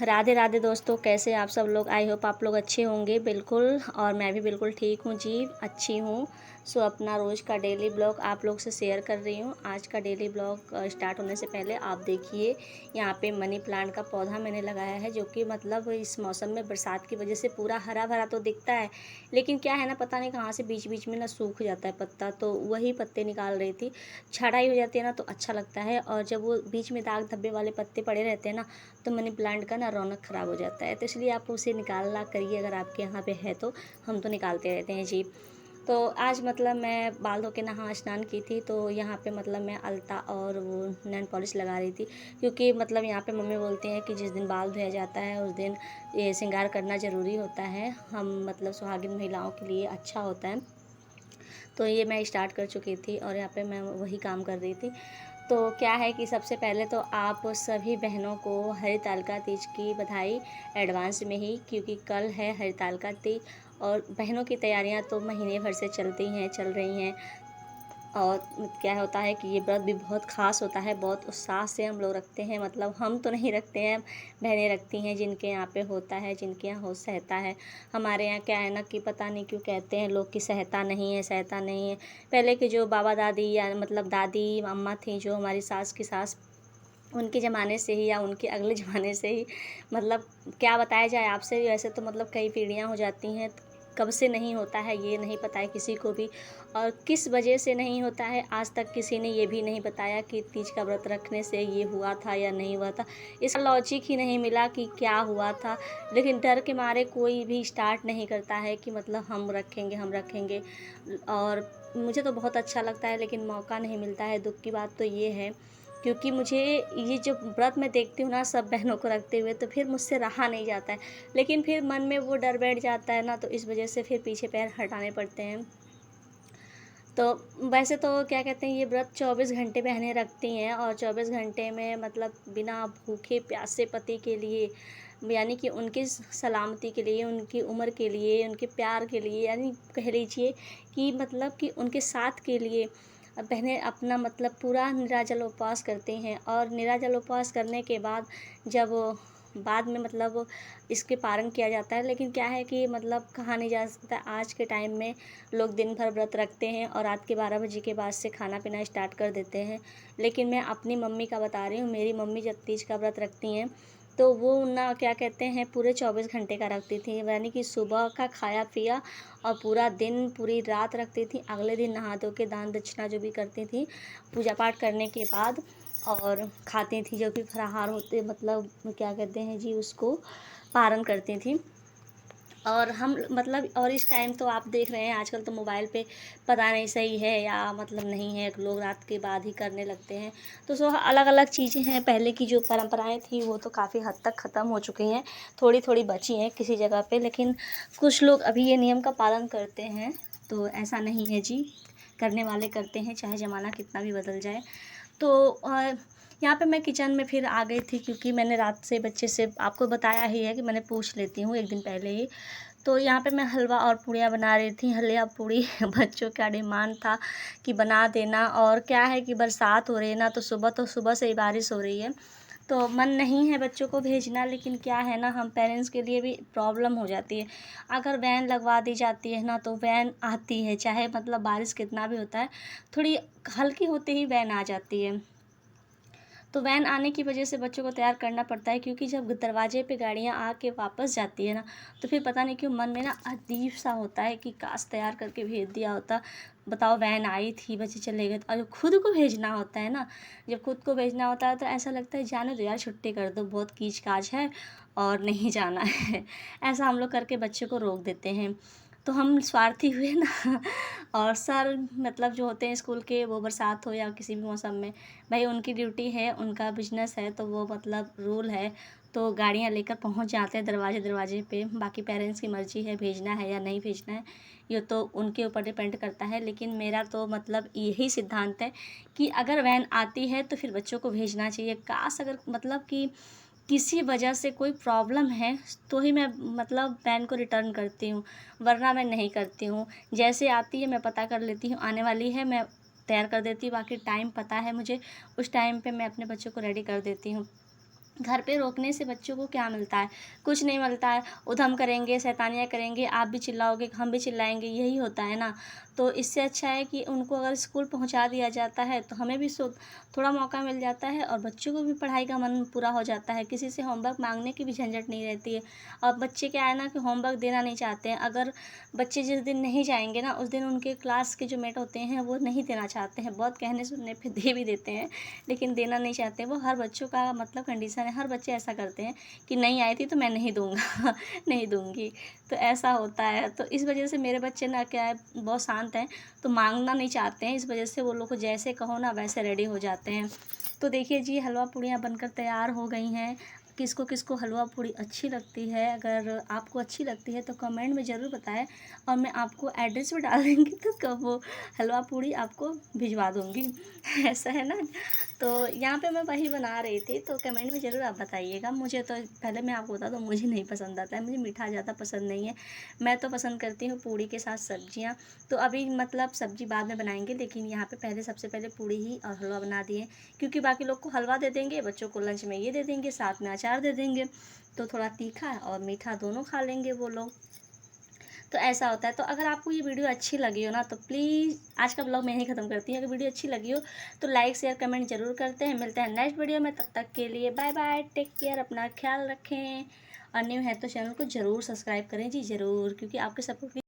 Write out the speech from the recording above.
राधे राधे दोस्तों, कैसे आप सब लोग। आई होप आप लोग अच्छे होंगे बिल्कुल। और मैं भी बिल्कुल ठीक हूँ जी, अच्छी हूँ। सो अपना रोज़ का डेली ब्लॉग आप लोग से शेयर कर रही हूँ। आज का डेली ब्लॉग स्टार्ट होने से पहले आप देखिए, यहाँ पे मनी प्लांट का पौधा मैंने लगाया है, जो कि मतलब इस मौसम में बरसात की वजह से पूरा हरा भरा तो दिखता है, लेकिन क्या है ना, पता नहीं कहाँ से बीच बीच में ना सूख जाता है पत्ता। तो वही पत्ते निकाल रही थी। छटाई हो जाती है ना तो अच्छा लगता है, और जब वो बीच में दाग धब्बे वाले पत्ते पड़े रहते हैं ना, तो मनी प्लांट का ना रौनक ख़राब हो जाता है। तो इसलिए आप उसे निकालना करिए, अगर आपके यहाँ पे है तो। हम तो निकालते रहते हैं जी। तो आज मतलब मैं बाल धो के नहा स्नान की थी, तो यहाँ पे मतलब मैं अलता और वो नेल पॉलिश लगा रही थी, क्योंकि मतलब यहाँ पे मम्मी बोलती हैं कि जिस दिन बाल धोया जाता है उस दिन ये श्रृंगार करना ज़रूरी होता है। हम मतलब सुहागिन महिलाओं के लिए अच्छा होता है। तो ये मैं स्टार्ट कर चुकी थी और यहाँ पे मैं वही काम कर रही थी। तो क्या है कि सबसे पहले तो आप सभी बहनों को हरितालिका तीज की बधाई एडवांस में ही, क्योंकि कल है हरितालिका तीज। और बहनों की तैयारियां तो महीने भर से चल रही हैं। और क्या होता है कि ये व्रत भी बहुत ख़ास होता है, बहुत उत्साह से हम लोग रखते हैं। मतलब हम तो नहीं रखते हैं, बहनें रखती हैं जिनके यहाँ पे होता है, जिनके यहाँ हो सहता है। हमारे यहाँ क्या है ना कि पता नहीं क्यों कहते हैं लोग कि सहता नहीं है, सहता नहीं है। पहले के जो बाबा दादी या मतलब दादी अम्मा थी, जो हमारी सास की सास, उनके ज़माने से ही या उनके अगले ज़माने से ही, मतलब क्या बताया जाए आपसे। वैसे तो मतलब कई पीढ़ियाँ हो जाती हैं, कब से नहीं होता है ये नहीं पता है किसी को भी, और किस वजह से नहीं होता है आज तक किसी ने ये भी नहीं बताया कि तीज का व्रत रखने से ये हुआ था या नहीं हुआ था। इसका लॉजिक ही नहीं मिला कि क्या हुआ था। लेकिन डर के मारे कोई भी स्टार्ट नहीं करता है कि मतलब हम रखेंगे हम रखेंगे। और मुझे तो बहुत अच्छा लगता है, लेकिन मौका नहीं मिलता है। दुख की बात तो ये है, क्योंकि मुझे ये जो व्रत मैं देखती हूँ ना सब बहनों को रखते हुए, तो फिर मुझसे रहा नहीं जाता है। लेकिन फिर मन में वो डर बैठ जाता है ना, तो इस वजह से फिर पीछे पैर हटाने पड़ते हैं। तो वैसे तो क्या कहते हैं, ये व्रत 24 घंटे बहनें रखती हैं, और 24 घंटे में मतलब बिना भूखे प्यासे पति के लिए, यानी कि उनकी सलामती के लिए, उनकी उम्र के लिए, उनके प्यार के लिए, यानी कह लीजिए कि मतलब कि उनके साथ के लिए बहनें अपना मतलब पूरा निराजल उपवास करती हैं। और निराजल उपवास करने के बाद जब बाद में मतलब इसके पारण किया जाता है। लेकिन क्या है कि मतलब कहा नहीं जा सकता, आज के टाइम में लोग दिन भर व्रत रखते हैं और रात के 12 बजे के बाद से खाना पीना स्टार्ट कर देते हैं। लेकिन मैं अपनी मम्मी का बता रही हूँ, मेरी मम्मी जब तीज का व्रत रखती हैं तो वो ना क्या कहते हैं पूरे 24 घंटे का रखती थी, यानी कि सुबह का खाया पिया और पूरा दिन पूरी रात रखती थी। अगले दिन नहा धो के दान दक्षिणा जो भी करती थी पूजा पाठ करने के बाद, और खाती थी, जो भी फलाहार होते मतलब क्या कहते हैं जी उसको, पारण करती थी। और हम मतलब, और इस टाइम तो आप देख रहे हैं आजकल तो मोबाइल पे पता नहीं सही है या मतलब नहीं है, लोग रात के बाद ही करने लगते हैं। तो सो अलग अलग चीज़ें हैं। पहले की जो परंपराएं थी वो तो काफ़ी हद तक ख़त्म हो चुकी हैं, थोड़ी थोड़ी बची हैं किसी जगह पे, लेकिन कुछ लोग अभी ये नियम का पालन करते हैं। तो ऐसा नहीं है जी, करने वाले करते हैं, चाहे ज़माना कितना भी बदल जाए। तो यहाँ पे मैं किचन में फिर आ गई थी, क्योंकि मैंने रात से बच्चे से आपको बताया ही है कि मैंने पूछ लेती हूँ एक दिन पहले ही। तो यहाँ पे मैं हलवा और पूड़ियाँ बना रही थी, हलवा पूड़ी बच्चों का डिमांड था कि बना देना। और क्या है कि बरसात हो रही है ना, तो सुबह से ही बारिश हो रही है, तो मन नहीं है बच्चों को भेजना। लेकिन क्या है ना, हम पेरेंट्स के लिए भी प्रॉब्लम हो जाती है। अगर वैन लगवा दी जाती है ना, तो वैन आती है, चाहे मतलब बारिश कितना भी होता है, थोड़ी हल्की होते ही वैन आ जाती है। तो वैन आने की वजह से बच्चों को तैयार करना पड़ता है, क्योंकि जब दरवाजे पे गाड़ियाँ आके वापस जाती है ना, तो फिर पता नहीं क्यों मन में ना अजीब सा होता है कि काश तैयार करके भेज दिया होता। बताओ, वैन आई थी, बच्चे चले गए, और जब खुद को भेजना होता है ना, जब खुद को भेजना होता है तो ऐसा लगता है जाने दो यार, छुट्टी कर दो, बहुत कीच काज है और नहीं जाना है। ऐसा हम लोग करके बच्चे को रोक देते हैं। तो हम स्वार्थी हुए ना। और सर मतलब जो होते हैं स्कूल के, वो बरसात हो या किसी भी मौसम में, भाई उनकी ड्यूटी है, उनका बिजनेस है, तो वो मतलब रूल है, तो गाड़ियाँ लेकर पहुंच जाते हैं दरवाजे दरवाजे पे। बाकी पेरेंट्स की मर्ज़ी है भेजना है या नहीं भेजना है, ये तो उनके ऊपर डिपेंड करता है। लेकिन मेरा तो मतलब यही सिद्धांत है कि अगर वैन आती है तो फिर बच्चों को भेजना चाहिए। काश अगर मतलब कि किसी वजह से कोई प्रॉब्लम है तो ही मैं मतलब वैन को रिटर्न करती हूँ, वरना मैं नहीं करती हूँ। जैसे आती है मैं पता कर लेती हूँ आने वाली है, मैं तैयार कर देती हूँ। बाकी टाइम पता है मुझे, उस टाइम पे मैं अपने बच्चों को रेडी कर देती हूँ। घर पे रोकने से बच्चों को क्या मिलता है? कुछ नहीं मिलता है। उधम करेंगे, शैतानियाँ करेंगे, आप भी चिल्लाओगे, हम भी चिल्लाएँगे, यही होता है ना। तो इससे अच्छा है कि उनको अगर स्कूल पहुँचा दिया जाता है तो हमें भी थोड़ा मौका मिल जाता है और बच्चों को भी पढ़ाई का मन पूरा हो जाता है। किसी से होमवर्क माँगने की भी झंझट नहीं रहती है। और बच्चे क्या है ना कि होमवर्क देना नहीं चाहते हैं। अगर बच्चे जिस दिन नहीं जाएँगे ना, उस दिन उनके क्लास के जो मेट होते हैं वो नहीं देना चाहते हैं। बहुत कहने सुनने पे दे भी देते हैं, लेकिन देना नहीं चाहते। वो हर बच्चों का मतलब कंडीशन है, हर बच्चे ऐसा करते हैं कि नहीं आई थी तो मैं नहीं दूँगा नहीं दूँगी। तो ऐसा होता है, तो इस वजह से मेरे बच्चे ना क्या है बहुत शांत हैं, तो माँगना नहीं चाहते हैं। इस वजह से वो लोग को जैसे कहो ना वैसे रेडी हो जाते हैं। तो देखिए जी, हलवा पूड़ियाँ बनकर तैयार हो गई हैं। किसको किसको हलवा पूड़ी अच्छी लगती है, अगर आपको अच्छी लगती है तो कमेंट में ज़रूर बताएं और मैं आपको एड्रेस भी डाल दूँगी तो कब वो हलवा पूड़ी आपको भिजवा दूँगी ऐसा है ना। तो यहाँ पे मैं वही बना रही थी, तो कमेंट में ज़रूर आप बताइएगा। मुझे तो पहले मैं आपको बता दूँ, मुझे नहीं पसंद आता है, मुझे मीठा ज़्यादा पसंद नहीं है। मैं तो पसंद करती हूँ पूड़ी के साथ सब्जियाँ। तो अभी मतलब सब्जी बाद में बनाएंगे, लेकिन यहाँ पे पहले सबसे पहले पूड़ी ही और हलवा बना दिए, क्योंकि बाकी लोग को हलवा दे देंगे, बच्चों को लंच में ये दे देंगे, साथ में अचार दे देंगे, तो थोड़ा तीखा और मीठा दोनों खा लेंगे वो लोग। तो ऐसा होता है। तो अगर आपको ये वीडियो अच्छी लगी हो ना, तो प्लीज़ आज का ब्लॉग मैं यहीं ख़त्म करती हूँ। अगर वीडियो अच्छी लगी हो तो लाइक शेयर कमेंट ज़रूर करते हैं। मिलते हैं नेक्स्ट वीडियो में, तब तक के लिए बाय बाय, टेक केयर, अपना ख्याल रखें। और न्यू है तो चैनल को ज़रूर सब्सक्राइब करें जी, ज़रूर, क्योंकि आपके सपोर्ट